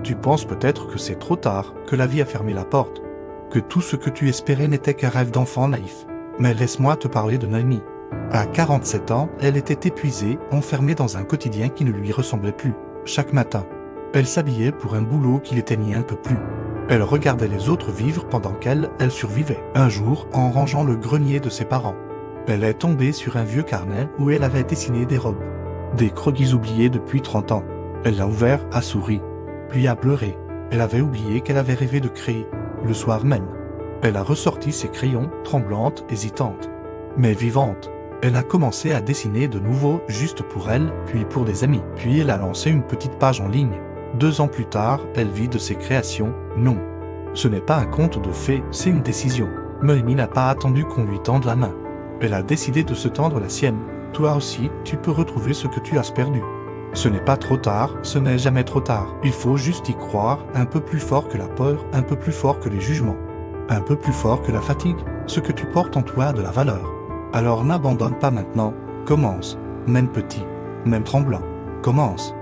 Tu penses peut-être que c'est trop tard, que la vie a fermé la porte, que tout ce que tu espérais n'était qu'un rêve d'enfant naïf. Mais laisse-moi te parler de Noémie. À 47 ans, elle était épuisée, enfermée dans un quotidien qui ne lui ressemblait plus. Chaque matin, elle s'habillait pour un boulot qui l'éteignait un peu plus. Elle regardait les autres vivre pendant qu'elle survivait. Un jour, en rangeant le grenier de ses parents, elle est tombée sur un vieux carnet où elle avait dessiné des robes. Des croquis oubliés depuis 30 ans. Elle l'a ouvert, a souri, puis a pleuré. Elle avait oublié qu'elle avait rêvé de créer, le soir même. Elle a ressorti ses crayons, tremblante, hésitante, mais vivante. Elle a commencé à dessiner de nouveau juste pour elle, puis pour des amis. Puis elle a lancé une petite page en ligne. 2 ans plus tard, elle vit de ses créations. Non, ce n'est pas un conte de fées, c'est une décision. Noémie n'a pas attendu qu'on lui tende la main. Elle a décidé de se tendre la sienne. Toi aussi, tu peux retrouver ce que tu as perdu. Ce n'est pas trop tard, ce n'est jamais trop tard. Il faut juste y croire, un peu plus fort que la peur, un peu plus fort que les jugements, un peu plus fort que la fatigue. Ce que tu portes en toi a de la valeur. Alors n'abandonne pas maintenant, commence, même petit, même tremblant, commence.